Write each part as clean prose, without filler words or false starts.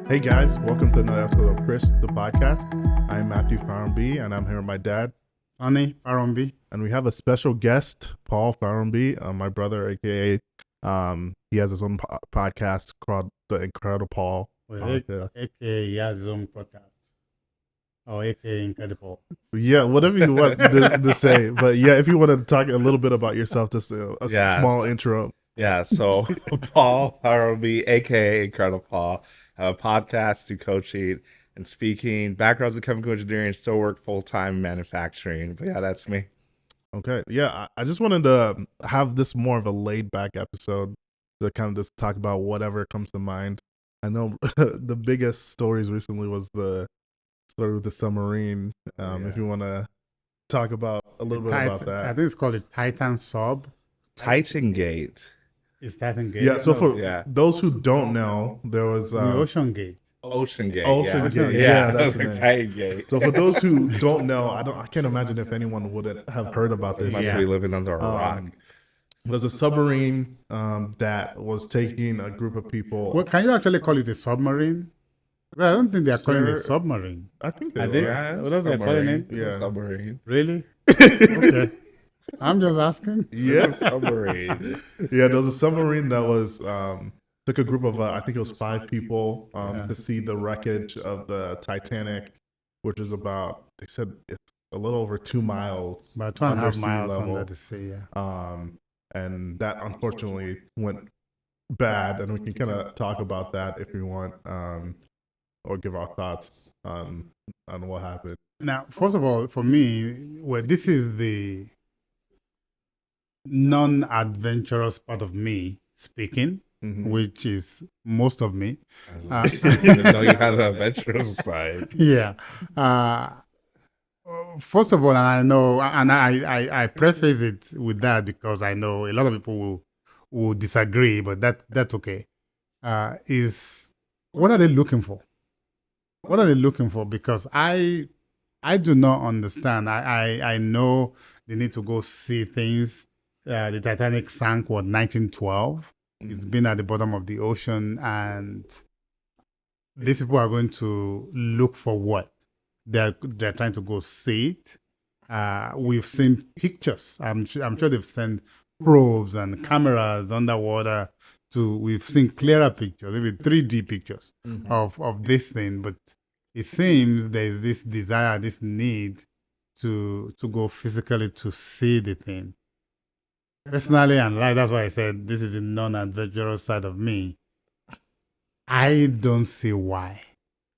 Hey guys, welcome to another episode of Chris, the podcast. I'm Matthew Farrenby, and I'm here with my dad. Sonny Farombi. And we have a special guest, Paul Farrenby, my brother, aka he has his own podcast called the Incredipaul. AKA he has his own podcast. Or AKA Incredipaul. Yeah, whatever you want to say. But yeah, if you want to talk a little bit about yourself, just a small intro. Yeah, so Paul Farrenby, aka Incredipaul, have a podcast, do coaching and speaking, backgrounds in chemical engineering, still work full-time in manufacturing. But yeah, that's me. Okay. Yeah, I just wanted to have this more of a laid-back episode to kind of just talk about whatever comes to mind. I know the biggest stories recently was the story with the submarine. If you want to talk about a little bit about that. I think it's called the Titan Sub. Titan Gate. It's Titan Gate. Yeah, so for those who don't know, there was the Ocean Gate. Ocean Gate. Ocean Gate. Yeah, Yeah, that's like the name. Titan Gate. So for those who don't know, I can't imagine if anyone would have heard about this. Must be living under a rock. There's a submarine that was taking a group of people. Well, can you actually call it a submarine? Well, I don't think they are calling it a Sure. submarine. I think they Are were. they? Yeah, What are they calling it? Yeah. Submarine. Really? Okay. I'm just asking. Yeah. Submarine. Yeah, there was a submarine that was took a group of I think it was 5 people to see the wreckage of the Titanic, which is about, they said it's a little over 2 miles About 2.5 under sea miles level. under the sea, yeah. And that unfortunately went bad, and we can kind of talk about that if you want, or give our thoughts on what happened. Now, first of all, for me, well, this is the non-adventurous part of me speaking, which is most of me. I didn't know you had an adventurous side. Yeah. First of all, and I know, and I preface it with that because I know a lot of people will disagree, but that's okay. Is what are they looking for? What are they looking for? Because I do not understand. I know they need to go see things. The Titanic sank, 1912. It's been at the bottom of the ocean, and these people are going to look for what? They're trying to go see it. We've seen pictures. I'm sure they've sent probes and cameras underwater we've seen clearer pictures, maybe 3D pictures of this thing. But it seems there's this desire, this need to go physically to see the thing. Personally, and that's why I said this is the non-adventurous side of me. I don't see why.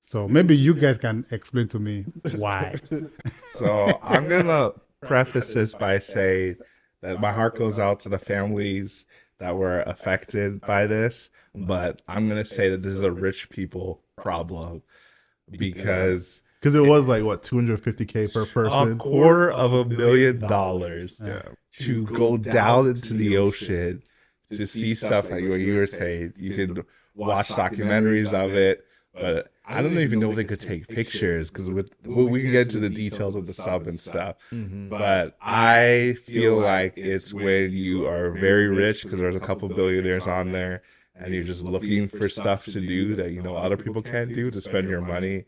So maybe you guys can explain to me why. So I'm gonna preface this by saying that my heart goes out to the families that were affected by this, but I'm gonna say that this is a rich people problem because it was like what, $250K per person, $250,000 to go down into the ocean to see stuff like what you were saying. You could watch documentaries of it, but I don't even know if they could take pictures because we can get into the details of the sub and stuff. But I feel like it's when you are very rich, because there's a couple billionaires on there, and you're just looking for stuff to do that other people can't do, to spend your money.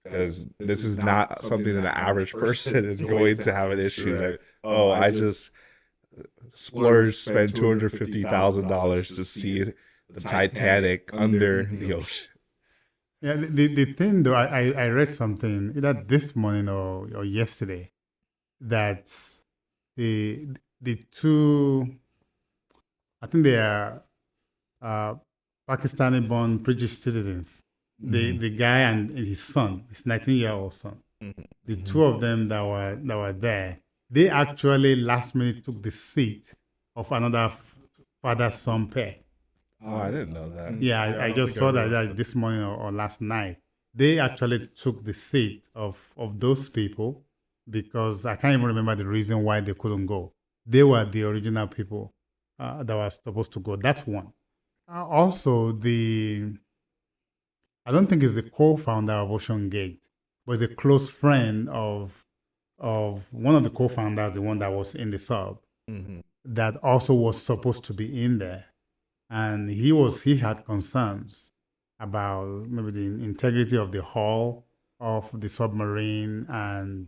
Because this is not something that an average person is going to have an issue like, oh, I just spend $250,000 to see the Titanic under the ocean. Yeah, the thing though, I read something either this morning or yesterday that the two, I think they are Pakistani-born British citizens. The guy and his son, his 19-year-old son, the two of them that were there, they actually last minute took the seat of another father-son pair. Oh, I didn't know that. Yeah, I just saw that this morning or last night. They actually took the seat of those people because I can't even remember the reason why they couldn't go. They were the original people that were supposed to go. That's one. Also, I don't think it's the co-founder of Ocean Gate, but it's a close friend of one of the co-founders, the one that was in the sub, that also was supposed to be in there. And he had concerns about maybe the integrity of the hull of the submarine. And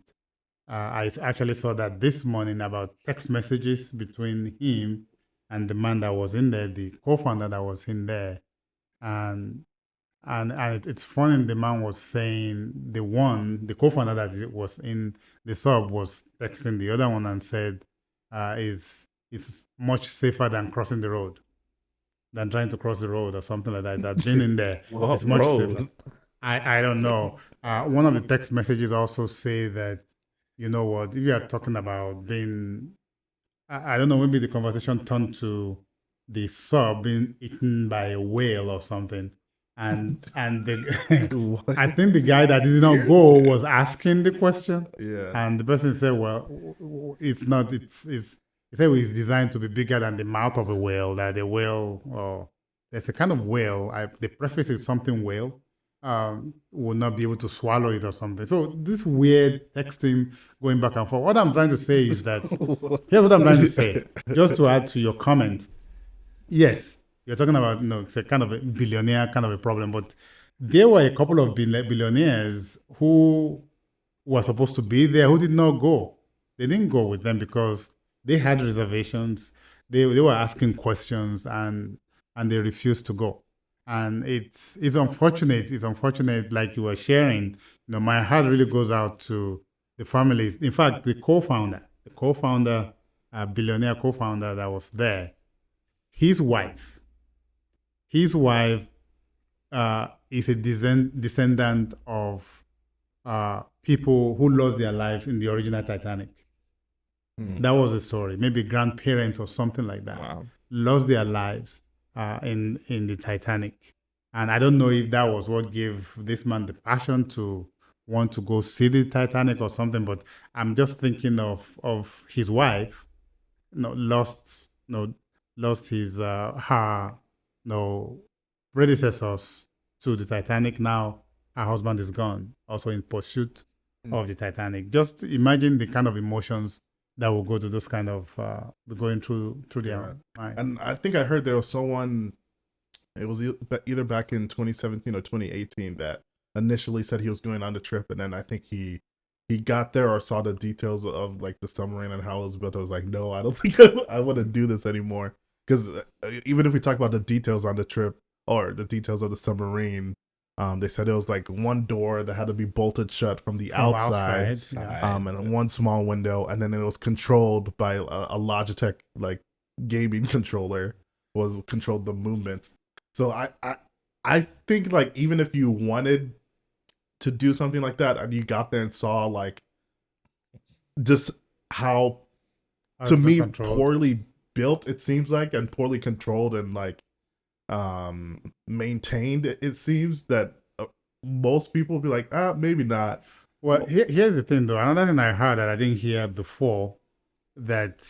I actually saw that this morning about text messages between him and the man that was in there, the co-founder that was in there. And it's funny, the man was saying the co-founder that was in the sub was texting the other one and said, is much safer than crossing the road, than trying to cross the road or something like that. That being in there Well, is much bro. safer. I don't know. One of the text messages also say that, you know what, if you are talking about being, I don't know, maybe the conversation turned to the sub being eaten by a whale or something. And the, I think the guy that did not go was asking the question. Yeah. And the person said, well, it's not, it's he said it's designed to be bigger than the mouth of a whale, that the whale, or there's a kind of whale, the preface is something whale, will not be able to swallow it or something. So this weird texting going back and forth. What I'm trying to say is that, here's what I'm trying to say, just to add to your comment. Yes, you're talking about, it's a kind of a billionaire kind of a problem, but there were a couple of billionaires who were supposed to be there who did not go. They didn't go with them because they had reservations. They were asking questions and they refused to go. And it's unfortunate. It's unfortunate, like you were sharing. My heart really goes out to the families. In fact, the co-founder, billionaire co-founder that was there, his wife is a descendant of people who lost their lives in the original Titanic. That was the story. Maybe grandparents or something like that. Wow. Lost their lives in the Titanic. And I don't know if that was what gave this man the passion to want to go see the Titanic or something, but I'm just thinking of his wife, lost his her predecessors to the Titanic. Now her husband is gone, also in pursuit of the Titanic. Just imagine the kind of emotions that will go to those kind of going through their mind. And I think I heard there was someone, it was either back in 2017 or 2018, that initially said he was going on the trip, and then I think he got there or saw the details of like the submarine and how it was built. I was like, no, I don't think I want to do this anymore. Because even if we talk about the details on the trip or the details of the submarine, they said it was like one door that had to be bolted shut from the outside, yeah. and one small window, and then it was controlled by a Logitech like gaming controller, controlled the movements. So I think like even if you wanted to do something like that and you got there and saw like just how to me Controlled. poorly built it seems like, and poorly controlled and like maintained, it seems that most people be like, maybe not. Well, here's the thing though. Another thing I heard that I didn't hear before, that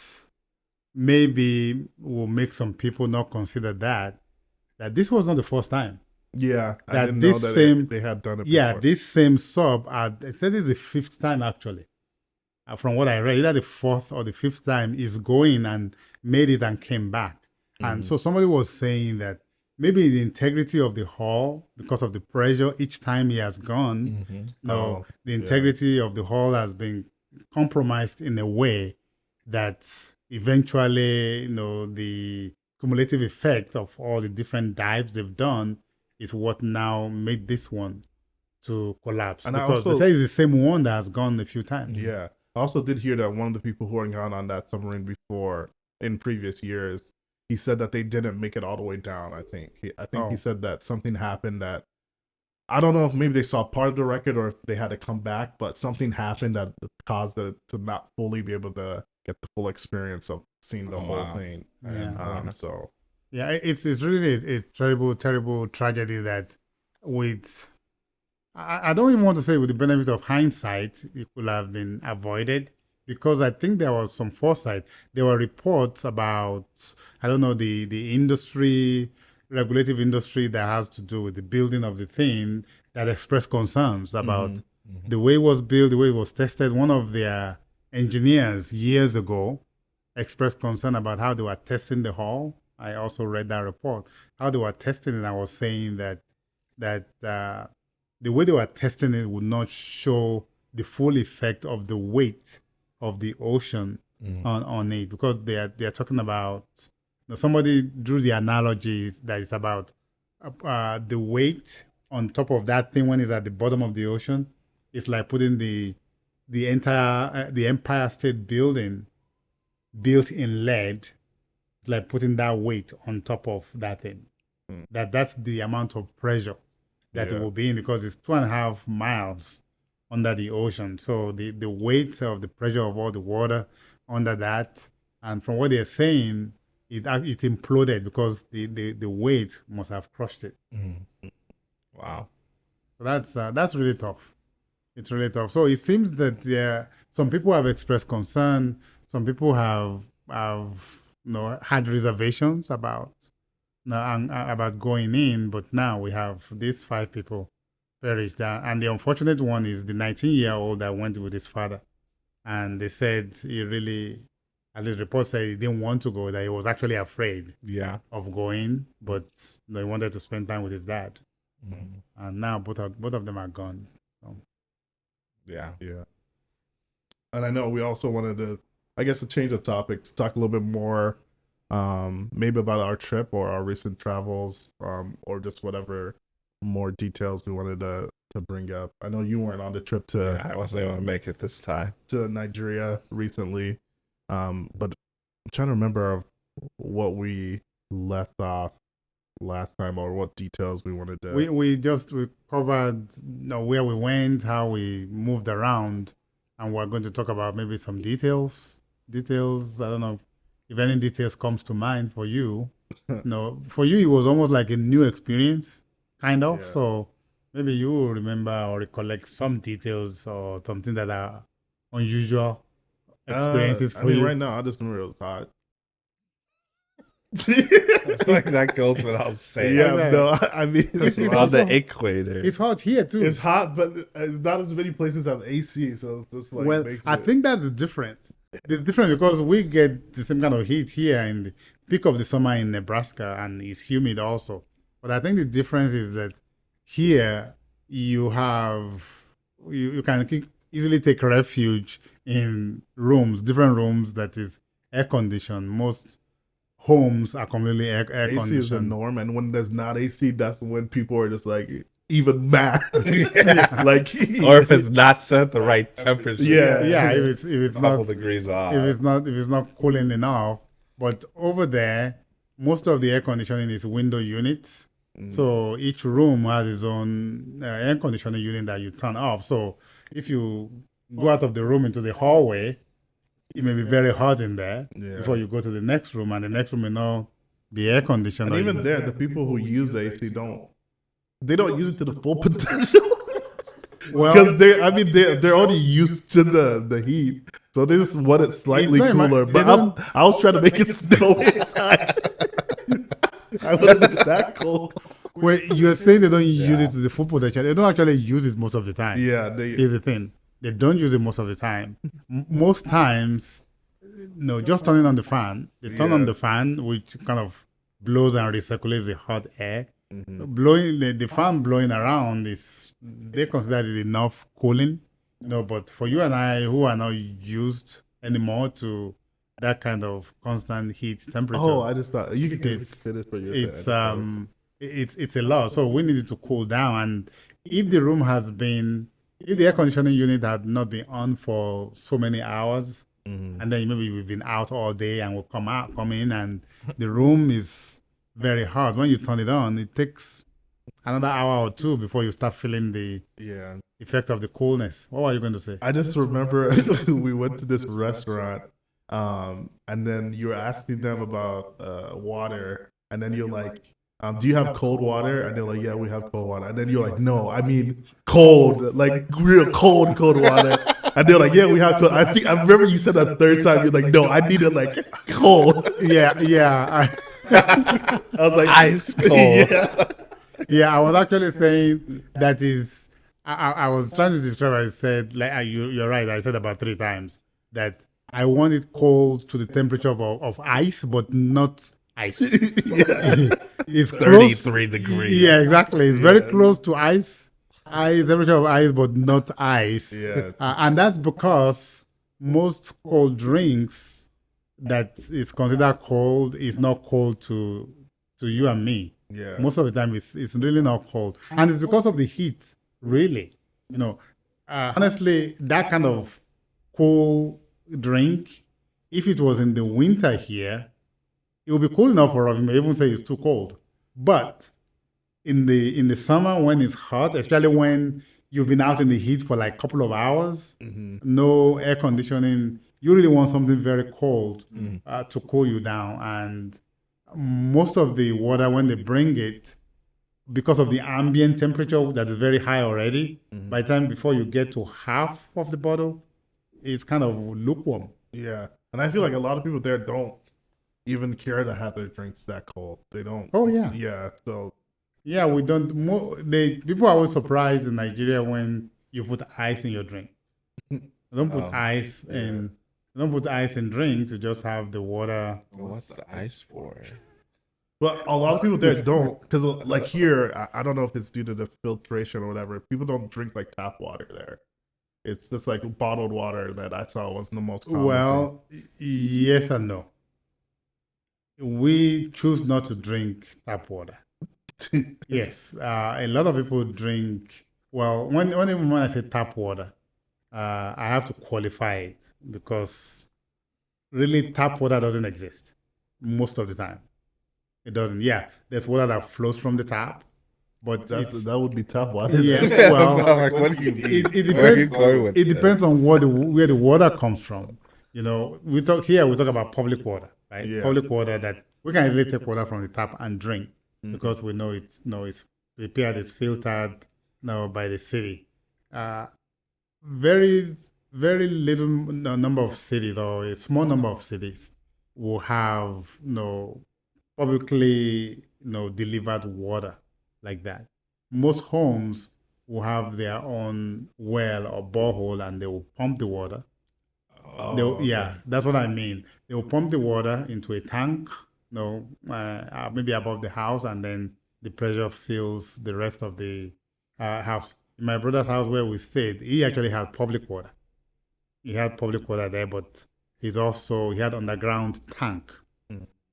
maybe will make some people not consider that this was not the first time. Yeah, I That didn't this know that same- they had done it Yeah, before. this same sub, it says it's the fifth time actually. From what I read, either the fourth or the fifth time is going and made it and came back. And so somebody was saying that maybe the integrity of the hull, because of the pressure each time he has gone, the integrity of the hull has been compromised in a way that eventually, the cumulative effect of all the different dives they've done is what now made this one to collapse. And I because also- they say it's the same one that has gone a few times. Yeah. I also did hear that one of the people who had gone on that submarine before in previous years, he said that they didn't make it all the way down. I think he said that something happened that, I don't know if maybe they saw part of the record or if they had to come back, but something happened that caused it to not fully be able to get the full experience of seeing the whole thing. Yeah. So Yeah, it's really a terrible, terrible tragedy that I don't even want to say with the benefit of hindsight, it could have been avoided, because I think there was some foresight. There were reports about, I don't know, the industry, regulative industry that has to do with the building of the thing, that expressed concerns about the way it was built, the way it was tested. One of their engineers years ago expressed concern about how they were testing the hull. I also read that report, how they were testing it. I was saying that that the way they were testing it would not show the full effect of the weight of the ocean on it, because they are talking about, somebody drew the analogies that it's about the weight on top of that thing when it's at the bottom of the ocean. It's like putting the entire the Empire State Building built in lead, like putting that weight on top of that thing. That's the amount of pressure that it will be in, because it's 2.5 miles under the ocean. So the weight of the pressure of all the water under that, and from what they're saying, it imploded because the weight must have crushed it. Wow. So that's really tough. It's really tough. So it seems that some people have expressed concern. Some people have had reservations about going in, but now we have these 5 people perished. And the unfortunate one is the 19-year-old that went with his father. And they said he really, at least reports say, he didn't want to go, that he was actually afraid of going, but he wanted to spend time with his dad. And now both of them are gone. So. Yeah. And I know we also wanted to, I guess, to change the topics, talk a little bit more maybe about our trip or our recent travels, or just whatever more details we wanted to bring up. I know you weren't on the trip I wasn't able to make it this time to Nigeria recently, but I'm trying to remember what we left off last time, or what details we wanted to. We covered where we went, how we moved around, and we're going to talk about maybe some details. I don't know if any details comes to mind for you. For you, it was almost like a new experience, kind of. Yeah. So maybe you will remember or recollect some details or something that are unusual experiences for you. Right now, I just remember it was hot. I feel like that goes without saying. Yeah, no, I mean, it's on the equator. It's hot here too. It's hot, but it's not as many places have AC, so it's just like. Well, I think that's the difference. The difference, because we get the same kind of heat here in the peak of the summer in Nebraska, and it's humid also. But I think the difference is that here you can easily take refuge in different rooms that is air conditioned. Most homes are completely air conditioned. AC is the norm, and when there's not AC, that's when people are just like even mad. Like, or if it's not set the right temperature. If it's not a couple degrees off. If it's not cooling enough. But over there, most of the air conditioning is window units. So each room has its own air conditioning unit that you turn off. So if you go out of the room into the hallway, it may be very hot in there before you go to the next room, and the next room may not be air conditioned. And even there, the people who use AC don't use it to the full potential. Well, because they're already used to the heat, so they just want it slightly cooler. But I was trying to make it snow inside. I wanted it that cold. Well, you're saying they don't use it to the full potential. They don't actually use it most of the time. Yeah, here's the thing. They don't use it most of the time. Most times, just turning on the fan. They turn on the fan, which kind of blows and recirculates the hot air. Blowing the fan blowing around they consider it enough cooling. But for you and I, who are not used anymore to that kind of constant heat temperature. Oh, I just thought you could finish what you're saying. It's a lot. So we needed to cool down, and if the air conditioning unit had not been on for so many hours, and then maybe we've been out all day and we'll come in, and the room is very hot. When you turn it on, it takes another hour or two before you start feeling the effect of the coolness. What were you going to say? I just remember we went to this restaurant, and then you were asking them about water, and then you're like, do you have cold water? And they're like, yeah, we have cold water. And then you're like, no, I mean cold, like real cold water. And they're like, yeah, we have cold. I remember you said that the third time. You're like, no, I need it like cold. Yeah. I was like, ice cold. Yeah, I was actually saying that is. I was trying to describe. I said, like, you're right. I said about 3 times that I want it cold to the temperature of ice, but not ice. Yeah. It's close. 33 degrees. Yeah, exactly. It's very Yeah. close to ice. Ice, temperature of ice, but not ice. Yeah. And that's because most cold drinks that is considered cold is not cold to you and me. Yeah. Most of the time, it's really not cold, and it's because of the heat. Really, honestly, that kind of cool drink, if it was in the winter here, it would be cool enough for us. We may even say it's too cold. But in the summer when it's hot, especially when you've been out in the heat for like a couple of hours, no air conditioning, you really want something very cold to cool you down. And most of the water, when they bring it, because of the ambient temperature that is very high already, by the time before you get to half of the bottle, it's kind of lukewarm. Yeah. And I feel like a lot of people there don't even care to have their drinks that cold. They don't. Oh, yeah. Yeah. So Yeah, we don't. People are always surprised in Nigeria when you put ice in your drink. Don't put ice in. Don't put ice in drinks. You just have the water. What's the ice for? but a lot of people there don't, because like here, I don't know if it's due to the filtration or whatever. People don't drink like tap water there. It's just like bottled water that I saw was the most common thing. Well, yes and no. We choose not to drink tap water. Yes, a lot of people drink. Well, when I say tap water, I have to qualify it because really tap water doesn't exist most of the time. It doesn't. Yeah, there's water that flows from the tap, but that would be tap water. yeah. Yeah, Well, so I'm like, what do you mean? it Where are you depends. going with It this? depends on where the water comes from. We talk about public water, right? Yeah. Public water that we can easily take water from the tap and drink because we know it's prepared, it's filtered by the city. Very very little number of cities, or a small number of cities, will have publicly delivered water like that. Most homes will have their own well or borehole, and they will pump the water. Yeah, that's what I mean. They will pump the water into a tank, maybe above the house, and then the pressure fills the rest of the house. In my brother's house where we stayed, he actually had public water. He had public water there, but he had underground tank.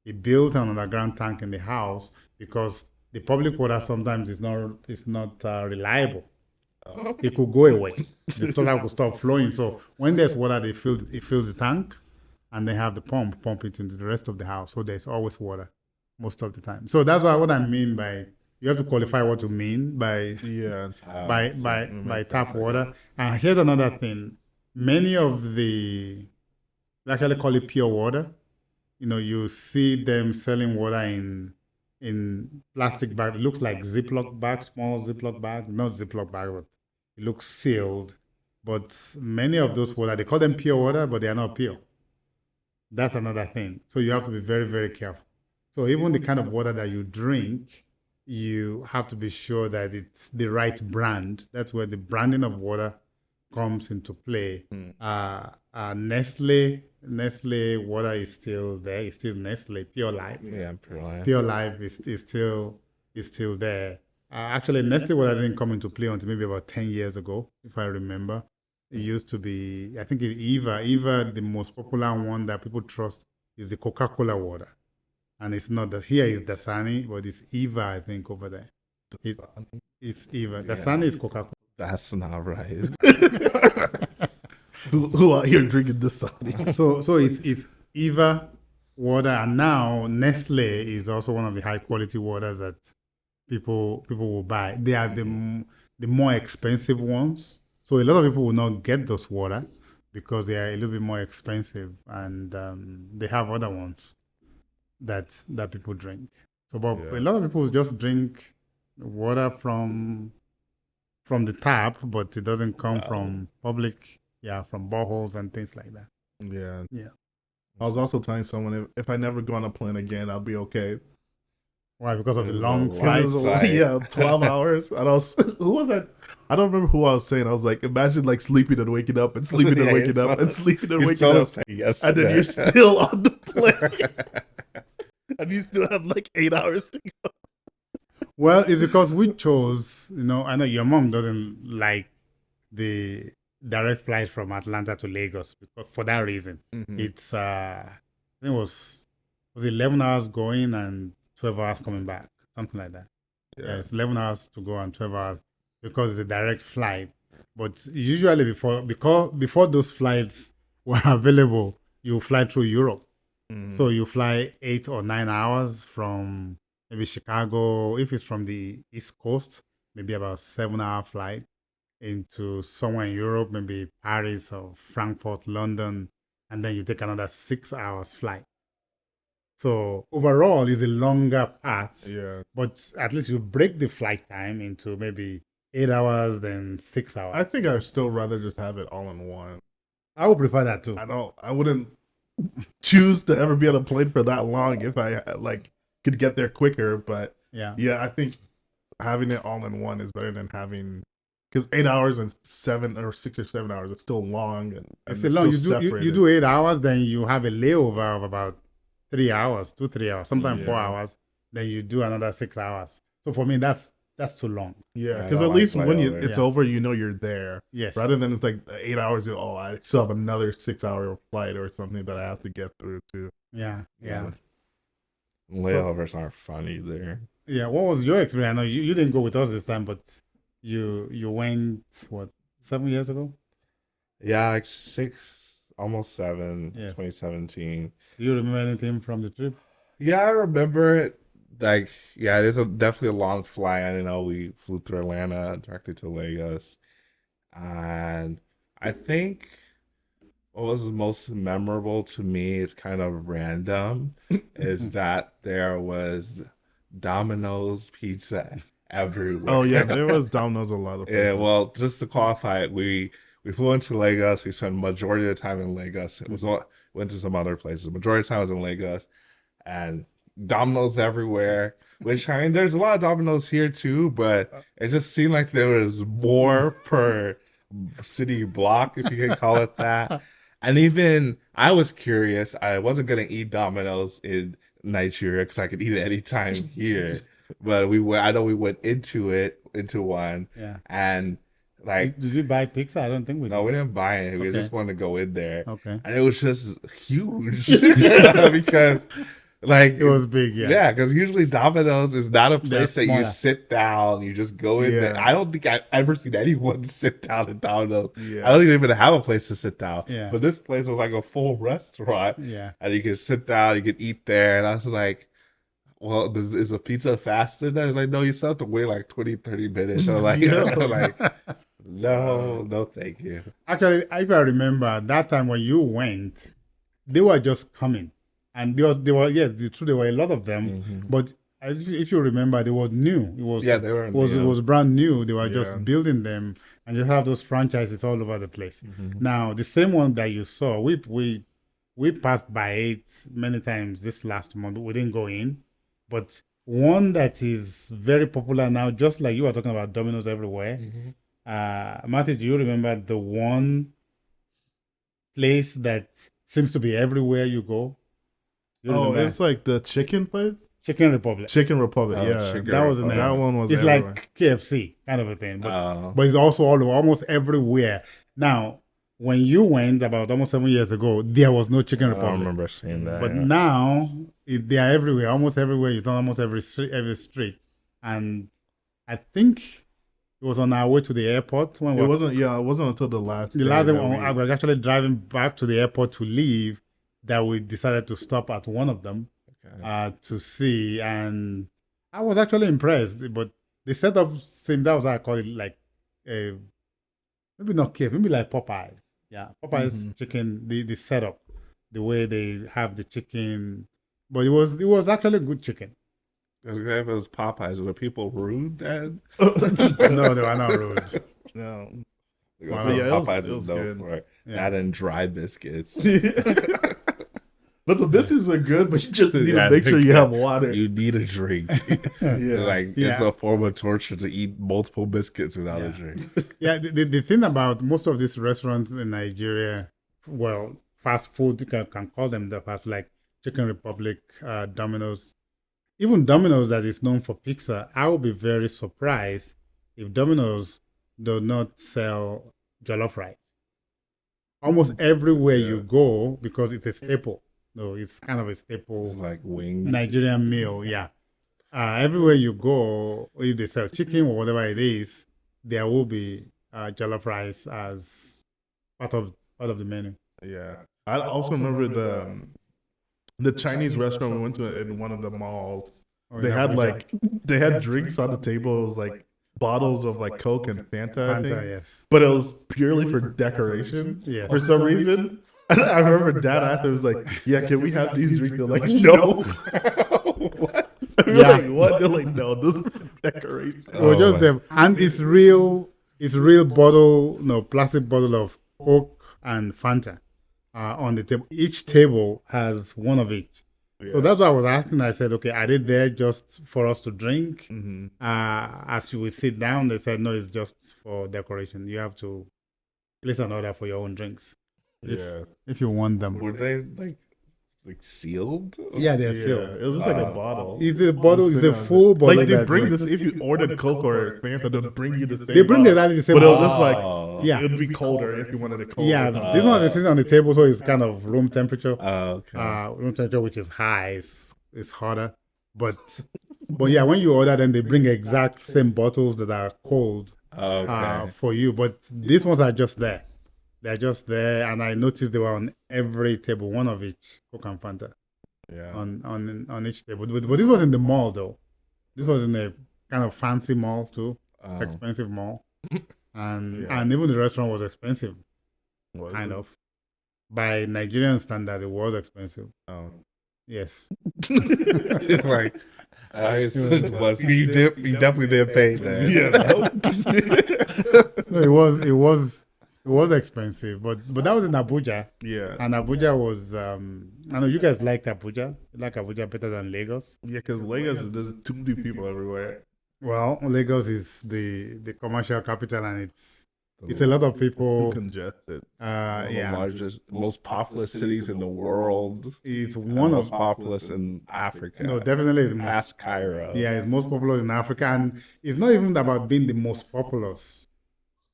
He built an underground tank in the house because the public water sometimes is not reliable. It could go away. The toilet could stop flowing. So when there's water, it fills the tank, and they have the pump it into the rest of the house. So there's always water most of the time. So that's what I mean by, you have to qualify what you mean by by tap water. And here's another thing: many of they actually call it pure water. You see them selling water in plastic bag. It looks like Ziploc bag, small Ziploc bag, not Ziploc bag, but it looks sealed. But many of those water, they call them pure water, but they are not pure. That's another thing. So you have to be very, very careful. So even the kind of water that you drink, you have to be sure that it's the right brand. That's where the branding of water comes into play. Nestle water is still there. It's still Nestle Pure Life. Yeah, Pure Life. Pure Life is still there. Actually, Nestle water didn't come into play until maybe about 10 years ago, if I remember. It used to be, I think, Eva, the most popular one that people trust is the Coca-Cola water. And it's not that here is Dasani, but it's Eva, I think, over there. It's Eva. Dasani is Coca-Cola. That's not right. who out here drinking this? So it's Eva water, and now Nestle is also one of the high quality waters that people will buy. They are the more expensive ones. So a lot of people will not get those water because they are a little bit more expensive, and they have other ones that people drink. So, but a lot of people just drink water from the tap, but it doesn't come from public, from boreholes and things like that. Yeah. I was also telling someone if I never go on a plane again, I'll be okay. Why? Because of the There's long a flights. lot. 12 hours. And who was that? I don't remember who I was saying. I was like, imagine like sleeping and waking up and sleeping and waking up and sleeping and waking up. And then you're still on the plane. and you still have like 8 hours to go. Well, it's because we chose, I know your mom doesn't like the direct flight from Atlanta to Lagos because for that reason. It's, I think it was 11 hours going and 12 hours coming back, something like that. Yeah, it's 11 hours to go and 12 hours because it's a direct flight. But usually before those flights were available, you fly through Europe. So you fly 8 or 9 hours from maybe Chicago. If it's from the East Coast, maybe about 7-hour flight into somewhere in Europe, maybe Paris or Frankfurt, London, and then you take another 6 hours flight. So overall, it's a longer path. Yeah. But at least you break the flight time into maybe 8 hours, then 6 hours. I think I'd still rather just have it all in one. I would prefer that too. I wouldn't choose to ever be on a plane for that long if I could get there quicker. But yeah, I think having it all in one is better than having, because 8 hours and 7 or 6 or 7 hours is still long. And it's long. You do 8 hours, then you have a layover of about 3 hours, 2-3 hours, sometimes 4 hours. Then you do another 6 hours. So for me, that's too long. Yeah, because at least when it's over, you're there. Yes. Rather than it's like 8 hours. I still have another 6-hour flight or something that I have to get through too. Yeah. Layovers aren't fun either. Yeah. What was your experience? I know you didn't go with us this time, but you went 7 years ago? Yeah, like 6, almost 7. Yes. 2017. Do you remember anything from the trip? Yeah, I remember it. Like, yeah, it is definitely a long flight. I know we flew through Atlanta directly to Lagos. And I think what was most memorable to me is kind of random, is that there was Domino's pizza everywhere. Oh, yeah, there was Domino's a lot of places. Yeah, well, just to qualify it, we flew into Lagos. We spent majority of the time in Lagos. Went to some other places. Majority of the time was in Lagos. And Domino's everywhere, which I mean, there's a lot of Domino's here too, but it just seemed like there was more per city block, if you can call it that. And even I was curious. I wasn't gonna eat Domino's in Nigeria because I could eat it anytime here, but I know we went into one, and like, did we buy pizza? I don't think we did. No, we didn't buy it. We just wanted to go in there, and it was just huge because. Like, it was big, yeah, because usually Domino's is not a place that you sit down, you just go in there. I don't think I've ever seen anyone sit down at Domino's. I don't even have a place to sit down. But this place was like a full restaurant, and you could sit down, you could eat there, and I was like, well, is the pizza faster? Then it's like, no, you still have to wait like 20-30 minutes. So like, no, thank you. Actually, if I remember that time when you went, they were just coming. And there were a lot of them, but if you remember, they were new. It was brand new. They were just building them, and you have those franchises all over the place. Now, the same one that you saw, we passed by it many times this last month. We didn't go in, but one that is very popular now, just like you were talking about Domino's everywhere. Matthew, do you remember the one place that seems to be everywhere you go? It's like the chicken place? Chicken Republic. Chicken Republic, that was the name. That one was It's everywhere. like KFC kind of a thing, but it's also almost everywhere. Now, when you went about almost 7 years ago, there was no Chicken Republic. I remember seeing that. But now, they are everywhere, almost everywhere. You turn almost every street. And I think it was on our way to the airport. It wasn't until the last day. I was actually driving back to the airport to leave that we decided to stop at one of them to see, and I was actually impressed. But the setup seemed, that was how I call it, like maybe not cave, maybe like Popeyes. Yeah, Popeyes chicken. The setup, the way they have the chicken, but it was actually good chicken. If it was Popeyes, were people rude then? No, they were not rude. No. Popeyes is known for that and dry biscuits. But the biscuits are good, but you just need to make sure you have water. You need a drink. It's a form of torture to eat multiple biscuits without a drink. The thing about most of these restaurants in Nigeria, well, fast food, you can call them the fast, like Chicken Republic, Domino's. Even Domino's that is known for pizza, I will be very surprised if Domino's do not sell jollof rice. Almost everywhere you go, because it's a staple. No, it's kind of a It's staple like wings. Nigerian meal. Yeah. Everywhere you go, if they sell chicken or whatever it is, there will be jollof rice as part of the menu. Yeah, I also remember the Chinese restaurant we went to in one of the malls. Or They in had Abuja. like they had drinks on the table. It was like bottles of like Coke and Fanta, I think. Fanta, yes. But it was purely for decoration. Yeah. For some reason, I remember Dad asked, "Was like, yeah, can we have these drinks?" They're like, "No." What? We're Yeah. like, what? They're like, "No, this is decoration." Or just them, and it's real bottle, no plastic bottle of Coke and Fanta on the table. Each table has one of each. So that's what I was asking. I said, okay, are they there just for us to drink? Mm-hmm. As you will sit down, they said, no, it's just for decoration. You have to place an order for your own drinks if you want them. Were they like sealed? Yeah, they're Yeah, sealed. it was just like a bottle. It's a bottle. It's a Sitting on full bottle. Like they that's bring like- this if you ordered Coke or Fanta, they'll bring you the same. They bring bottle. exactly the same. But it'll bottle. just like Yeah. it'd be colder if you wanted it cold. Yeah, this one is sitting on the table, so it's kind of room temperature. Okay. Room temperature, which is high, is hotter. But yeah, when you order, then they bring exact same bottles that are cold Okay. for you. But these ones are just there. They're just there, and I noticed they were on every table, one of each, Coke and Fanta, Yeah. on each table. But this was in the mall, though. This was in a kind of fancy mall too, Oh. expensive mall, and Yeah. and even the restaurant was expensive, Was kind it? of. By Nigerian standard, it was expensive. Oh. Yes. It's like you definitely did pay that. Yeah. No, it was expensive, but that was in Abuja, Yeah. and Abuja was I know you guys liked Abuja. You like Abuja better than Lagos. Yeah, because Lagos is there's too many people everywhere. Well, Lagos is the commercial capital, and it's a lot of people. Congested. One of the Yeah, largest, most populous cities in the world. it's And one most of populous in Africa. no, definitely is most. Past Cairo. Yeah, it's most populous in Africa, and it's not even about being the most populous.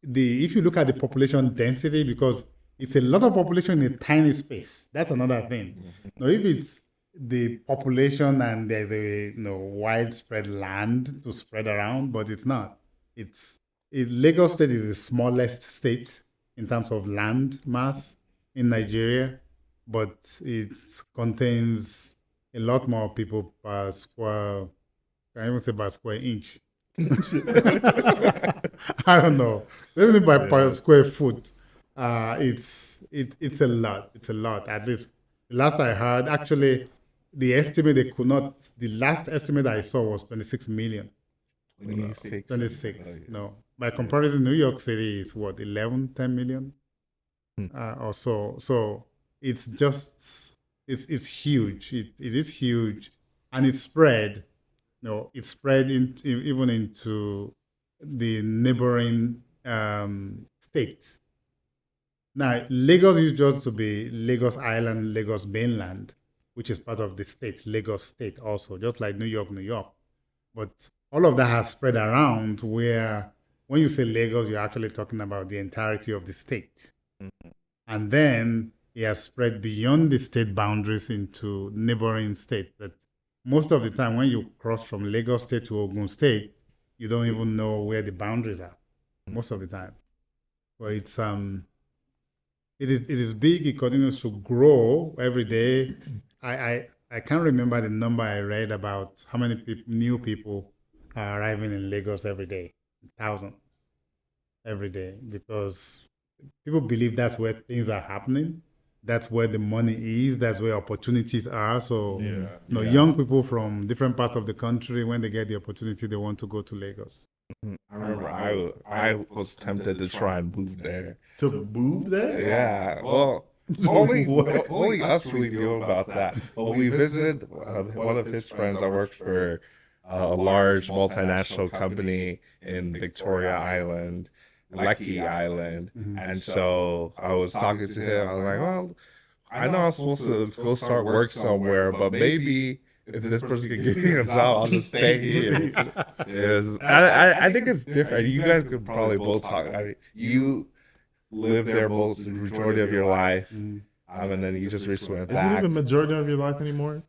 If you look at the population density, because it's a lot of population in a tiny space. That's another thing. Now, if it's the population and there's a widespread land to spread around, but it's not. Lagos State is the smallest state in terms of land mass in Nigeria, but it contains a lot more people per square. I even say per square inch. I don't know. Even by per square foot, it's a lot. It's a lot. At least the last I heard, actually, the last estimate I saw was 26 million. 26. 26. No. By comparison, New York City is what, 11, 10 million or so. So it's just, it's huge. It is huge. And it's spread. It's spread even into the neighboring states. Now, Lagos used just to be Lagos Island, Lagos mainland, which is part of the state, Lagos State also, just like New York, New York. But all of that has spread around where when you say Lagos, you're actually talking about the entirety of the state. Mm-hmm. And then it has spread beyond the state boundaries into neighboring states. That most of the time when you cross from Lagos State to Ogun State, you don't even know where the boundaries are. Most of the time. But it is big. It continues to grow every day. I can't remember the number I read about how many new people are arriving in Lagos every day. 1,000 every day, because people believe that's where things are happening. That's where the money is. That's where opportunities are. So, young people from different parts of the country, when they get the opportunity, they want to go to Lagos. I remember I was tempted to try and move there. To move there? Yeah, well, only us really knew about that. When we visited one of his friends that worked for a large multinational company in Victoria Island, Lekki Island, and so I was talking to him. I was like, well, I know I'm supposed to go start work somewhere, but maybe if this person can give me a job, I'll just stay here. Yes, I think it's different. You guys could probably both talk. I mean, you live there most the majority of your life, and then you just recently went Is it back. even majority of your life anymore?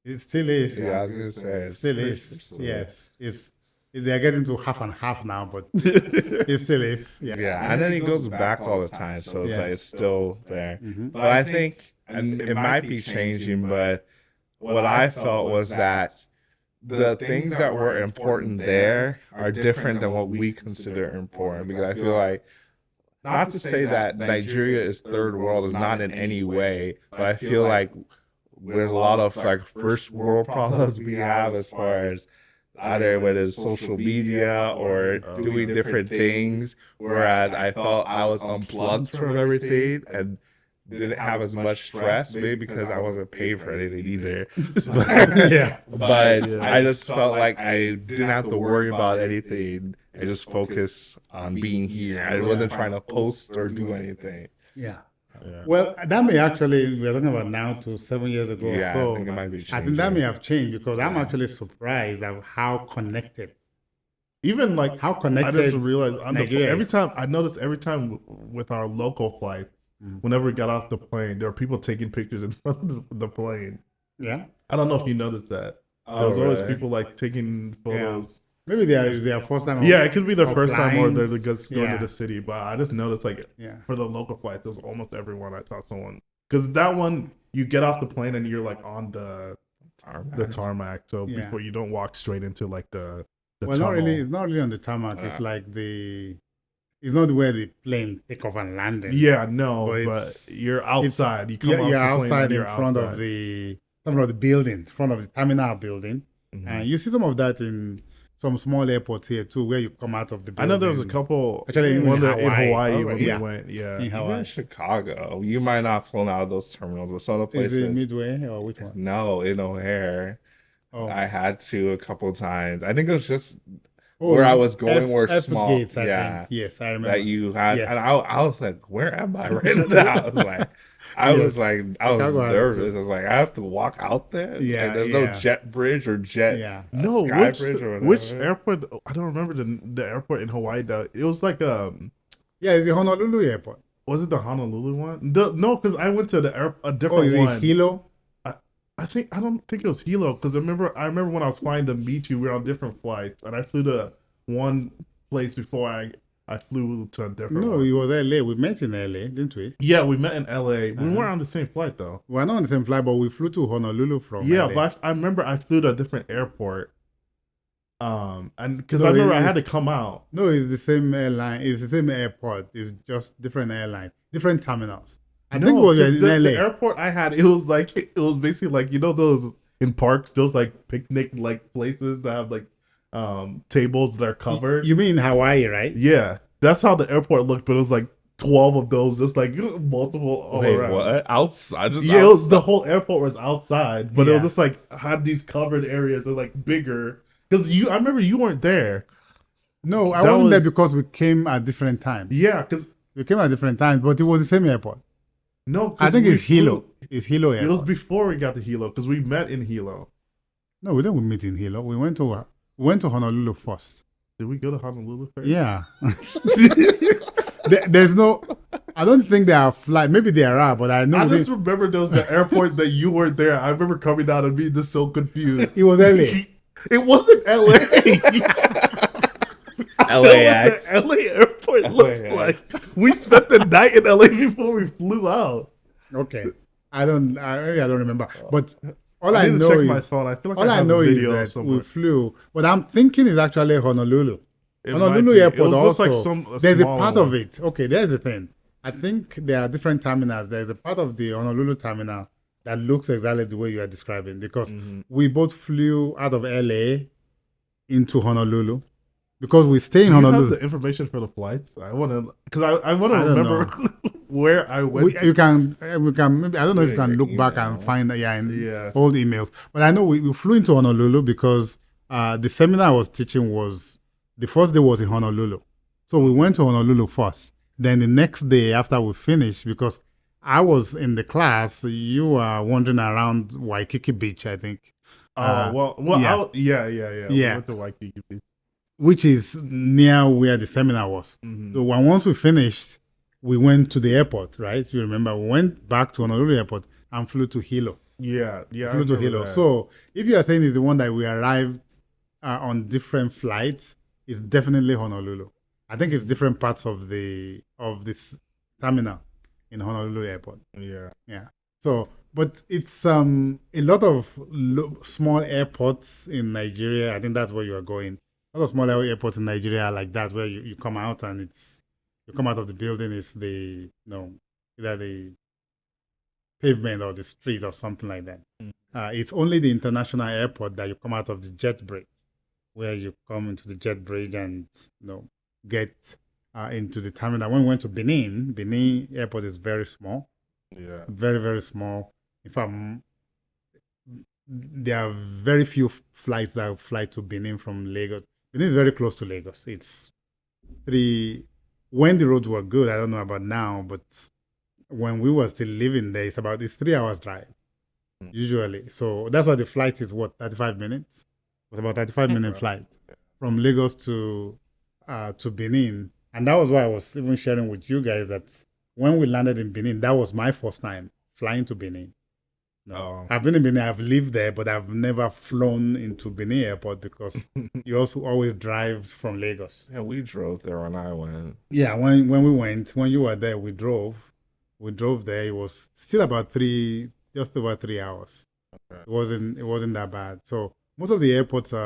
It still is. Yeah, I was gonna say It still is. still Yes. They're getting to half and half now, but it still is. Yeah. Yeah, and then he goes back all the time, so it's like Yes. it's still there. But I think, and it might be changing, but what I felt was that the things that were important there are different than what we consider important. Because I feel like, not to say that Nigeria is third world, is not in any way, but I feel like there's a lot of like first world problems we have as far as either whether it's social media or doing different things, whereas I felt I was unplugged from everything and didn't have as much stress, maybe because I wasn't paid for anything either. But I just felt like I didn't have to worry about anything. I just focused on being here. I wasn't trying to post or do anything. Yeah. Well, that may actually, we're talking about now to 7 years ago. Yeah, so I think it might be I think that changing. may have changed because I'm actually surprised at how connected. Even like How I connected. just realized on the, Nigeria every is. time I noticed every time with our local flights, whenever we got off the plane, there were people taking pictures in front of the plane. Yeah. I don't know if you noticed that. There was always people like taking photos. Maybe they are their first time. Yeah, it could be their of first time or flying. they're just going Yeah. to the city. But I just noticed like Yeah. for the local flights, it was almost everyone I saw someone. Because that one, you get off the plane and you're like on the tarmac. So Yeah. before you don't walk straight into like the Well, tunnel. not really. It's not really on the tarmac. It's like it's not where the plane take off and landing. Yeah, no, But but it's- you're outside. You come Yeah, off you're the plane outside and in you're front of outside. the building, in front of the terminal building. Mhm. And you see some of that in some small airports here too, where you come out of the I building. know there was a couple. Actually, even one in in Hawaii Hawaii. when Yeah. we went. Yeah, in Even Hawaii. in Chicago, you might not have flown out of those terminals, but some of the Is it places. Midway or which one? No, in O'Hare, Oh, I had to a couple times. I think it was just Oh, where I was going were F small. gates, I Yeah. think. Yes, I remember. that you had, Yes. and I was like, "Where am I right now?" I was like, I was Chicago has it nervous. I was like, I have to walk out there. Yeah, Like, there's yeah. no jet bridge or jet Yeah. no, sky which bridge or which whatever. airport? I don't remember the airport in Hawaii. Though it was like Yeah, it's the Honolulu airport. was it the Honolulu one? No, because I went to a Oh, different is one. it Hilo? I don't think it was Hilo because I remember when I was flying to meet you, we were on different flights, and I flew to one place before I flew to a different No, one. it was LA. We met in LA, didn't we? Yeah, we met in LA. We Uh-huh. weren't on the same flight though. We're not on the same flight, but we flew to Honolulu from Yeah, LA. but I remember I flew to a different airport. And because No, I remember I it had to is- come out. No, it's the same airline. It's the same airport. It's just different airline, different terminals. I think it was 'cause in the LA. airport I had, it was basically like, you know, those in parks, those like picnic like places that have like tables that are covered. You mean Hawaii, right? Yeah, that's how the airport looked, but it was like 12 of those, just like multiple all Wait, around. what? Outside? Just Yeah, it was, outside? the whole airport was outside, but it was Yeah. just like had these covered areas that like bigger. Because I remember you weren't there. No, I That wasn't there was- because we came at different times. Yeah, because We came at different times, but it was the same airport. no, 'cause I think we it's Hilo. flew- It's Hilo It was airport. before we got to Hilo because we met in Hilo. No, we didn't meet in Hilo. We went to Honolulu first. Did we go to Honolulu first? Yeah. There's no. I don't think there are flights. Maybe there are, but I know I we just didn't- remember there was the airport that you weren't there. I remember coming out and being just so confused. it was LA. It wasn't LA. LAX. What the LA airport looks LAX. like. We spent the night in LA before we flew out. Okay. I don't remember. But all I I need to know check is my phone. I feel like all I have know a is video that somewhere. we flew. But I'm thinking it's actually Honolulu. It Honolulu might be. Airport It was just also. like a There's a smaller part one. of it. Okay, there's the thing. I think there are different terminals. There's a part of the Honolulu terminal that looks exactly the way you are describing because Mm-hmm. we both flew out of LA into Honolulu because we stay in Do you Honolulu. have the information for the flights? I want to, because I want to I don't remember where I went. to. We can maybe I don't know if you Yeah, can your look back and email. find in Yeah. old emails. But I know we flew into Honolulu because the seminar I was teaching was the first day was in Honolulu. So we went to Honolulu first. Then the next day after we finished, because I was in the class. You were wandering around Waikiki Beach, I think. Well, yeah. yeah. We Yeah. went to Waikiki Beach. Which is near where the seminar was. Mhm. So once we finished, we went to the airport, right? You remember, we went back to Honolulu Airport and flew to Hilo. Yeah, I Flew to remember Hilo. that. So if you are saying it's the one that we arrived on different flights, it's definitely Honolulu. I think it's different parts of this terminal in Honolulu Airport. Yeah. So, but it's a lot of small airports in Nigeria. I think that's where you are going. A lot of small airports in Nigeria are like that, where you come out and you come out of the building, it's either the pavement or the street or something like that. It's only the international airport that you come out of the jet bridge, where you come into the jet bridge and get into the terminal. When we went to Benin airport is very small. Yeah. Very, very small. In fact, there are very few flights that fly to Benin from Lagos. Benin is very close to Lagos. It's when the roads were good, I don't know about now, but when we were still living there, it's 3 hours drive usually. So that's why the flight is 35 minutes. It was about 35-minute flight from Lagos to Benin, and that was why I was even sharing with you guys that when we landed in Benin, that was my first time flying to Benin. I've been in Benin, I've lived there, but I've never flown into Benin airport because you also always drive from Lagos. Yeah, we drove there when I went. Yeah, when you were there, we drove. We drove there. It was still about just over 3 hours. Okay. It wasn't that bad. So most of the airports they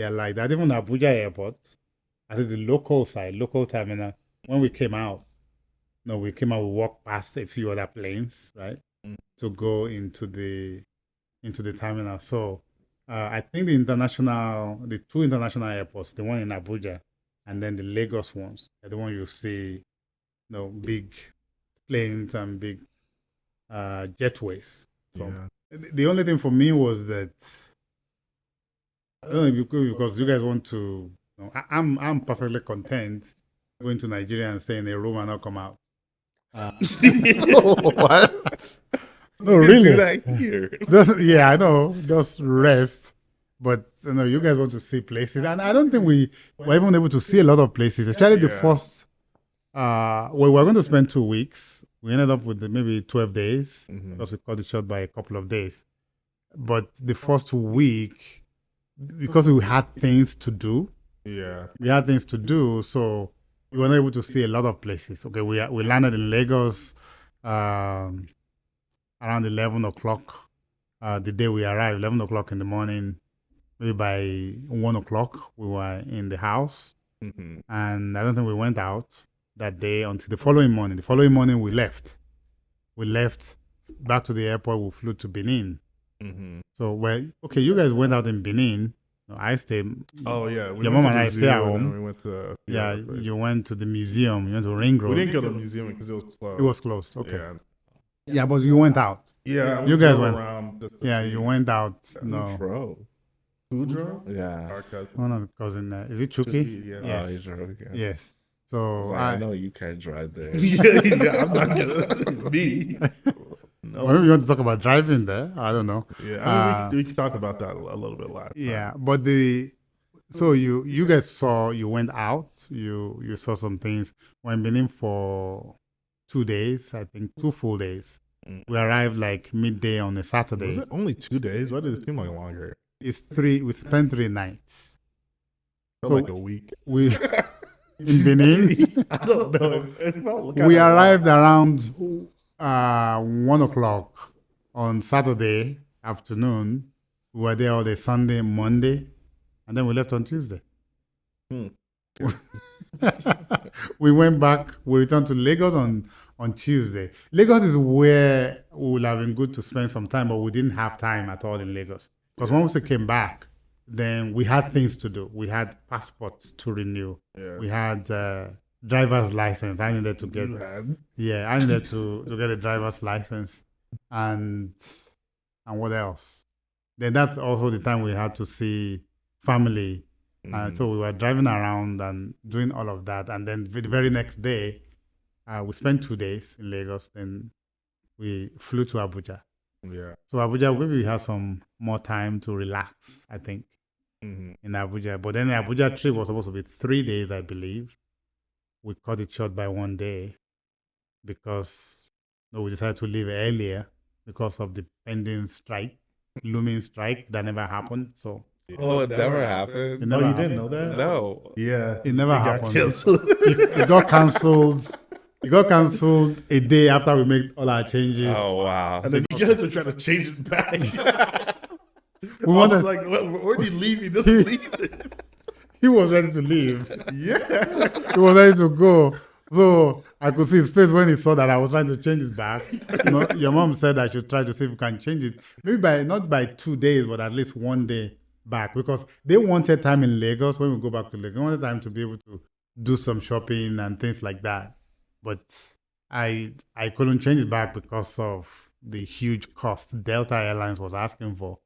are like that. Even Abuja airport, I think the local terminal, when we came out, we walked past a few other planes, right? To go into the terminal. So I think the two international airports, the one in Abuja and then the Lagos ones, are the one you see, big planes and big jetways. So the only thing for me was that I don't know because you guys want to. I'm perfectly content going to Nigeria and stay in a room and not come out. What? No, really. Do that here. Yeah, I know. Just rest. But you guys want to see places, and I don't think we were even able to see a lot of places, especially the first. We were going to spend 2 weeks. We ended up with maybe 12 days because we cut it short by a couple of days. But the first week, because we had things to do. Yeah, we had things to do, so we weren't able to see a lot of places. Okay, we landed in Lagos around 11 o'clock. The day we arrived, 11 o'clock in the morning. Maybe by 1 o'clock, we were in the house. And I don't think we went out that day until the following morning. The following morning, we left. We left back to the airport. We flew to Benin. So, you guys went out in Benin. I stayed. Oh yeah, your mom and I stayed at home. We went to you went to the museum. You went to Ring Road. We didn't go to the museum because it was closed. It was closed. Okay. Yeah, but you went out. Yeah, you guys went around. You went out. Who drove? Yeah, our cousin. One of the cousin. Is it Chucky? Yeah. Oh, he drove. Yeah. Yes. So I know you can't drive there. Yeah, I'm not gonna be. No. Maybe you want to talk about driving there. I don't know. Yeah, I mean, we can talk about that a little bit last. Yeah, but you guys you went out. You saw some things. We went Benin for 2 days. I think 2 full days. We arrived like midday on a Saturday. Was it only 2 days? Why did it seem like longer? It's 3. We spent 3 nights. So like a week. We in Benin. I don't know. We arrived around 1 o'clock on Saturday afternoon. We were there all day Sunday, Monday, and then we left on Tuesday. We went back. We returned to Lagos on Tuesday. Lagos is where we would have been good to spend some time, but we didn't have time at all in Lagos. Because once we came back, then we had things to do. We had passports to renew. Yeah. We had driver's license. I needed to get. I needed to get a driver's license, and what else? Then that's also the time we had to see family. So we were driving around and doing all of that, and then the very next day, we spent 2 days in Lagos. Then we flew to Abuja. Yeah. So Abuja, maybe we had some more time to relax, I think, Mm-hmm. in Abuja. But then the Abuja trip was supposed to be 3 days, I believe. We cut it short by 1 day because we decided to leave earlier because of the pending strike, looming strike that never happened. So Oh, it never it happened. never Oh, you happened. didn't know that? No. Yeah. It never got happened. canceled. It got cancelled. It got cancelled a day after we made all our changes. Oh wow. And then you guys were trying to change it back. We I wanted- was like, where do you leave? You just leave it. He was ready to leave. Yeah. He was ready to go. So I could see his face when he saw that I was trying to change it back. Your mom said I should try to see if we can change it. Maybe not by 2 days, but at least 1 day back. Because they wanted time in Lagos when we go back to Lagos. They wanted time to be able to do some shopping and things like that. But I couldn't change it back because of the huge cost Delta Airlines was asking for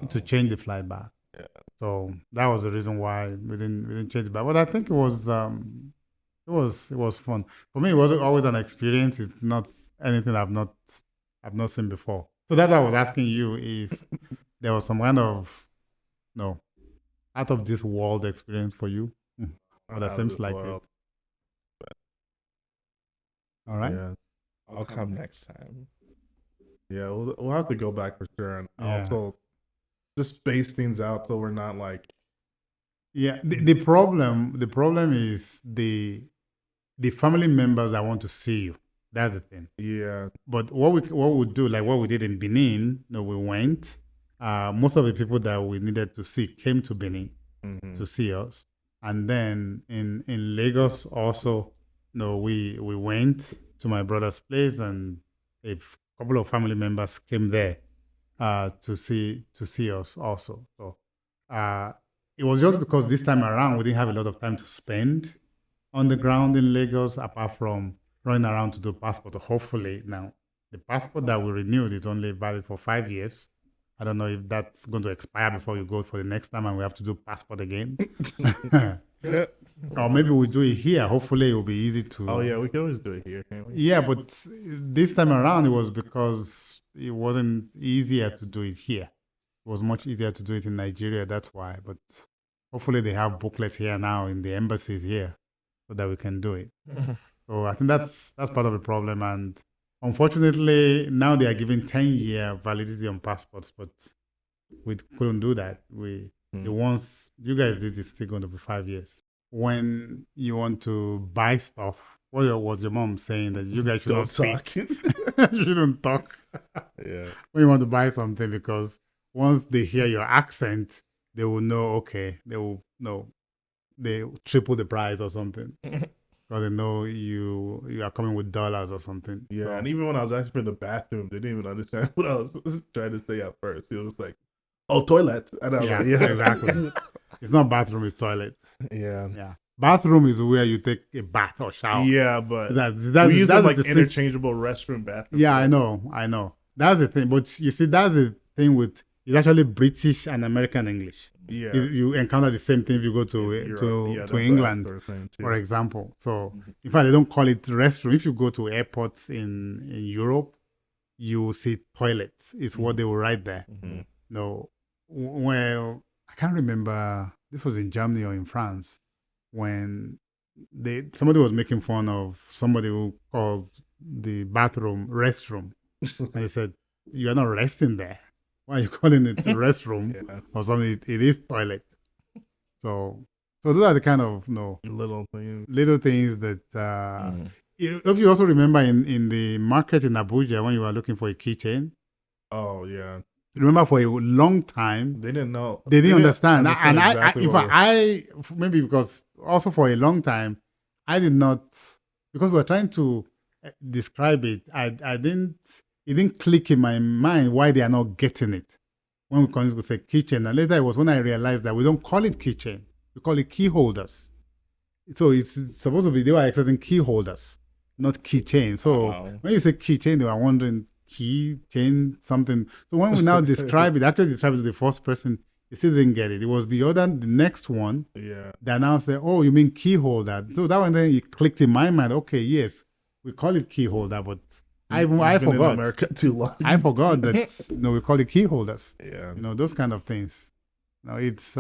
to change the flight back. Yeah. So that was the reason why we didn't change it back. But I think it was fun. For me, it was always an experience. It's not anything I've not seen before. So that's why I was asking you if there was some kind of out of this world experience for you. Well, that seems like it. All right. Yeah. I'll come next time. Yeah. We'll have to go back for sure. And Yeah. also just space things out so we're not like. Yeah. The problem is the family members that want to see you. That's the thing. Yeah. But what we do, like what we did in Benin, we went. Most of the people that we needed to see came to Benin to see us. And then in Lagos also, we went to my brother's place, and a couple of family members came there to see us also. So it was just because this time around we didn't have a lot of time to spend on the ground in Lagos, apart from running around to do passport. Hopefully now the passport that we renewed is only valid for 5 years. I don't know if that's going to expire before you go for the next time and we have to do passport again. Or maybe we do it here. Hopefully it will be easy to. Oh yeah, we can always do it here, can't we? Yeah, but this time around it was because it wasn't easier to do it here. It was much easier to do it in Nigeria. That's why. But hopefully they have booklets here now in the embassies here, so that we can do it. So I think that's part of the problem. And unfortunately, now they are giving 10-year validity on passports, but we couldn't do that. The ones you guys did is still going to be 5 years. When you want to buy stuff, what was your mom saying that you guys should not talk. you shouldn't talk Yeah. when you want to buy something, because once they hear your accent, they will know. Okay, they will know. They triple the price or something. Because they know you are coming with dollars or something. Yeah. So- And even when I was asking for the bathroom, they didn't even understand what I was trying to say at first. It was like, "Oh, toilet," and I was like, "Yeah, exactly. It's not bathroom, it's toilet. yeah, Yeah. Bathroom is where you take a bath or shower. yeah." But That's, we use them like the thing. interchangeable restroom bathroom. Yeah, I know. That's the thing. But you see, that's the thing with it's actually British and American English. Yeah. You encounter the same thing if you go to Europe. Yeah, that's to what I England, started saying, too. for example. So in fact, they don't call it restroom. If you go to airports in Europe, you will see toilets. It's what they will write there. Mhm. No, well, I can't remember. This was in Germany or in France when somebody was making fun of somebody who called the bathroom restroom, and they said, "You are not resting there. Why are you calling it a restroom Yeah. or something? It is toilet." So those are the kind of Little things. little things that. If you also remember in the market in Abuja when you were looking for a keychain, Oh yeah, remember for a long time they didn't know. they didn't understand. And exactly in what fact, maybe because also for a long time, I did not, because we were trying to describe it. It didn't click in my mind why they are not getting it. When we call it, we say keychain. And later it was when I realized that we don't call it keychain. We call it key holders. So it's supposed to be, they were expecting key holders, not keychain. So when you say keychain, they were wondering keychain something. So when we now describe it, actually describe it to the first person, they still didn't get it. It was the next one Yeah, that now said, "Oh, you mean key holder?" So that one then it clicked in my mind. Okay, yes, we call it key holder, but I You've been in forgot. America too long. I forgot that we call it key holders. Yeah. Those kind of things. No, it's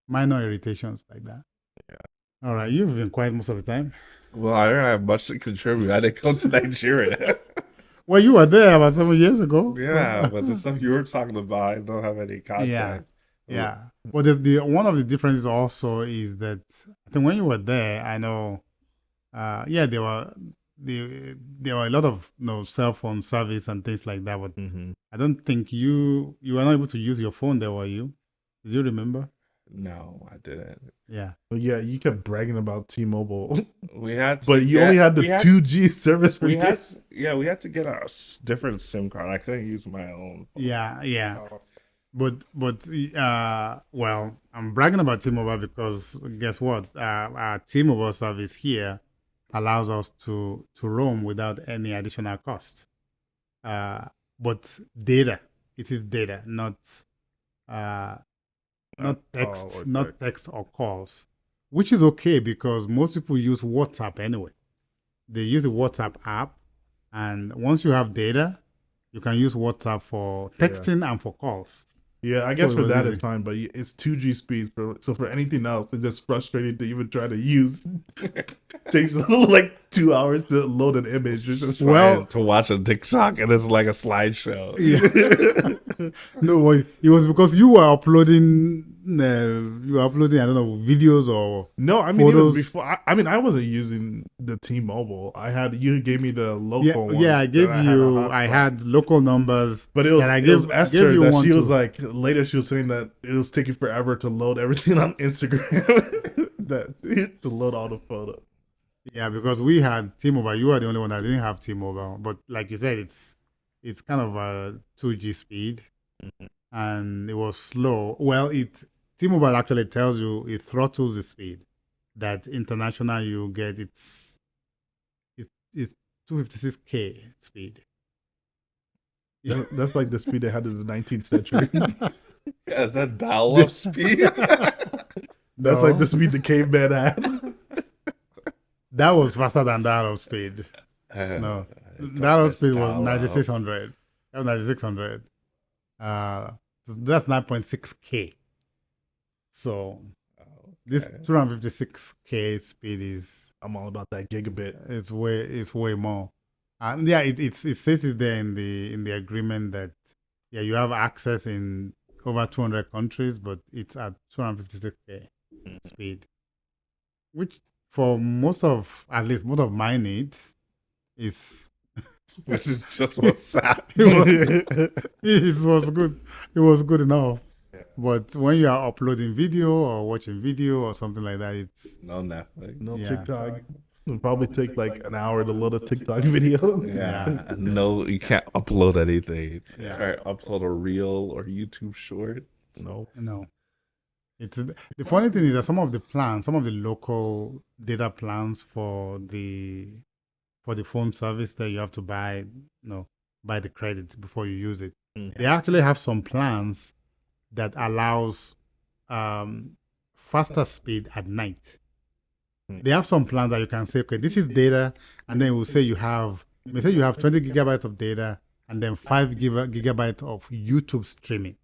minor irritations like that. Yeah. All right, you've been quiet most of the time. Well, I don't have much to contribute. I didn't come to Nigeria. Well, you were there about 7 years ago. Yeah, but the stuff you were talking about, I don't have any context. Yeah. Well, the one of the differences also is that I think when you were there, I know, there were a lot of cell phone service and things like that. But I don't think you were not able to use your phone there, were you? Did you remember? No, I didn't. Yeah. But yeah, you kept bragging about T-Mobile, We had to but you only had the 2G service for we had days. we had to get a different SIM card. I couldn't use my own. Yeah. But well, I'm bragging about T-Mobile because guess what? Our T-Mobile service here allows us to roam without any additional cost. But data, it is data, not text, not text or calls, which is okay because most people use WhatsApp anyway. They use the WhatsApp app, and once you have data, you can use WhatsApp for texting and for calls. Yeah, I guess So it for was that easy. it's fine, but it's 2G speed. So for anything else, it's just frustrating to even try to use. Takes like 2 hours to load an image. It's just Well, To watch a TikTok and it's like a slideshow. No, it was because you were uploading. I don't know, videos or no, I mean even photos. before. I mean, I wasn't using the T-Mobile. You gave me the local one. I gave that you. a I hotspot. had local numbers, But it was that I it was gave Esther you that one she was too. like later she was saying that it was taking forever to load everything on Instagram. To load all the photos. Yeah, because we had T-Mobile. You were the only one that didn't have T-Mobile. But like you said, it's kind of a 2G speed, and it was slow. Well, T-Mobile actually tells you it throttles the speed. That international you get it's 256K speed. That's like the speed they had in the 19th century. Yeah, is that dial-up speed? That's like the speed the caveman had. That was faster than dial-up speed. No, dial-up speed was 9600. That was 9600. That's 9.6K. So this 256K speed is I'm all about that gigabit. it's way more. And yeah, it says it there in the agreement that you have access in over 200 countries, but it's at 256K speed, which for at least most of my needs is Which is just what's up. it was good. It was good enough. But when you are uploading video or watching video or something like that, it's No Netflix. No Yeah. TikTok. It'll probably take like an hour to load a TikTok video. Yeah. No, you can't upload anything. Yeah. Or upload a reel or YouTube short. No. no. It's the funny thing is that some of the local data plans for the phone service that you have to buy the credits before you use it. They actually have some plans that allows faster speed at night. They have some plans that you can say, okay, this is data, and then we'll say you have 20 gigabytes of data and then 5 gigabytes of YouTube streaming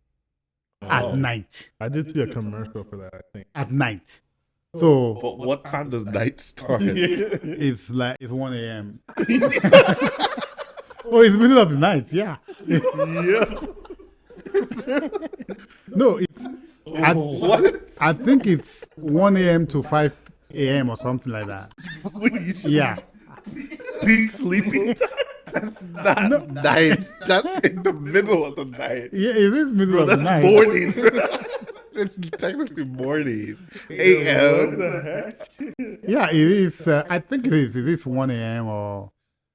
at night. I did see a commercial for that, I think. At night. So But what time does night start? it's 1 a.m. Oh, it's middle of the night, yeah. No, it's What? I think it's 1 a.m. to 5 a.m. or something like that. Yeah. Peak sleeping time. That's not night. That's in the middle of the night. Yeah, it is middle of the That's night. morning. It's technically morning. What AM. the heck? Yeah, it is. I think it is. It is 1 a.m. or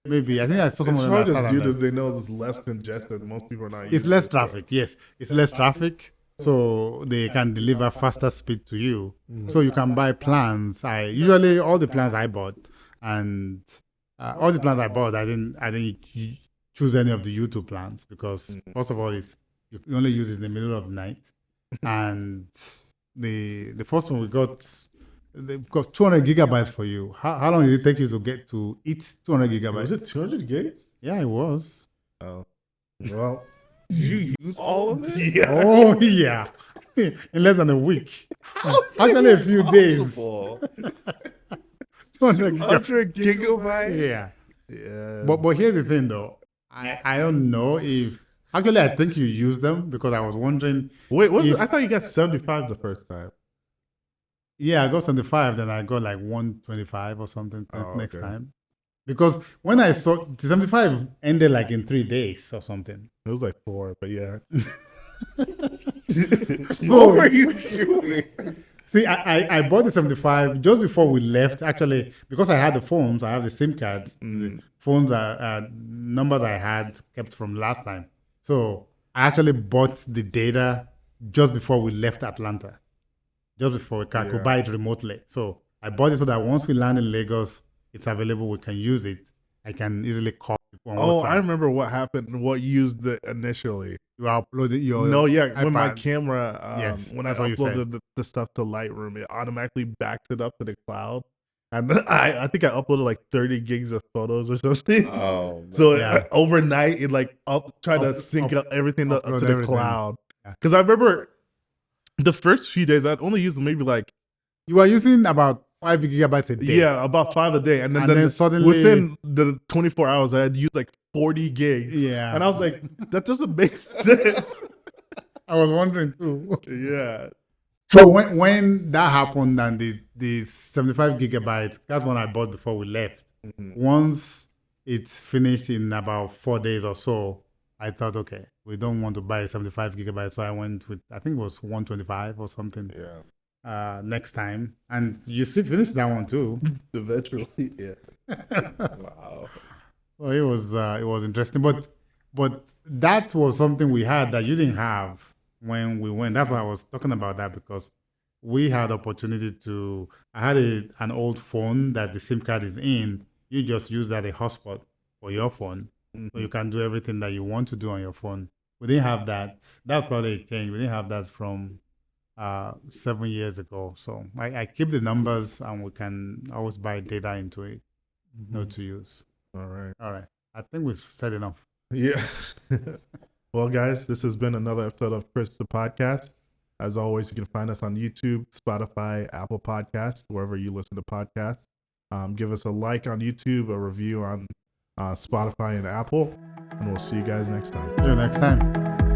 maybe. I think I saw It's someone probably that just said due to that. they know it's less congested. Most people are not It's using less it. traffic. Yes, it's less traffic, so they can deliver faster speed to you. So you can buy plans. Usually all the plans I bought, and all the plans I bought, I didn't choose any of the YouTube plans because first of all, you only use it in the middle of the night, and the first one we got Because 200 gigabytes for you. How long did it take you to get to eat 200 gigabytes? Was it 200 gigs? Yeah, it was. Oh, well, Did you use all of it? yeah. Oh yeah, in less than a week. How's Actually, a few days. possible? 200 gigabytes. 100 gigabytes? Yeah. Yeah. But here's the thing though. I don't know if actually I think you use them because I was wondering. Wait, was it? if- I thought you got 75 the first time. Yeah, I got 75, then I got like 125 or something Oh, next okay. time. Because when I saw 75 ended like in 3 days or something. It was like 4, but yeah. What were you doing? See, I bought the 75 just before we left. Actually, because I had the phones, I have the SIM cards. The phones are numbers I had kept from last time. So I actually bought the data just before we left Atlanta. Just before we could buy it remotely. So I bought it so that once we land in Lagos, it's available. We can use it. I can easily call people on Oh, WhatsApp. I remember what happened. What used it initially? You uploaded your No, yeah, when my iPad. camera, Yes, when I that's what you said. uploaded the stuff to Lightroom, it automatically backed it up to the cloud, and I think I uploaded like 30 gigs of photos or something. Oh, So Yeah. overnight, it like tried to Up- sync up- up everything to upload the everything. cloud. Yeah. Because I remember the first few days, I'd only used maybe like You were using about 5 gigabytes a day. yeah, about 5 a day, and then, And then suddenly- within the 24 hours, I had used like 40 gigs. Yeah. And I was like, that doesn't make sense. I was wondering too. Yeah. So when that happened and the 75 gigabytes, that's when I bought before we left. Once it's finished in about 4 days or so, I thought, okay, we don't want to buy 75 gigabytes. So I went with, I think it was 125 or something Yeah. next time. And you still finished that one too. Eventually, yeah. wow. So it was interesting. But that was something we had that you didn't have when we went. That's why I was talking about that, because we had opportunity to. I had an old phone that the SIM card is in. You just use that a hotspot for your phone, so you can do everything that you want to do on your phone. We didn't have that. That's probably a change. We didn't have that from 7 years ago. So I keep the numbers, and we can always buy data into it, not to use. All right. All right. I think we've said enough. Yeah. Well, guys, this has been another episode of Chris the Podcast. As always, you can find us on YouTube, Spotify, Apple Podcasts, wherever you listen to podcasts. Give us a like on YouTube, a review on Spotify and Apple, and we'll see you guys next time. See you next time.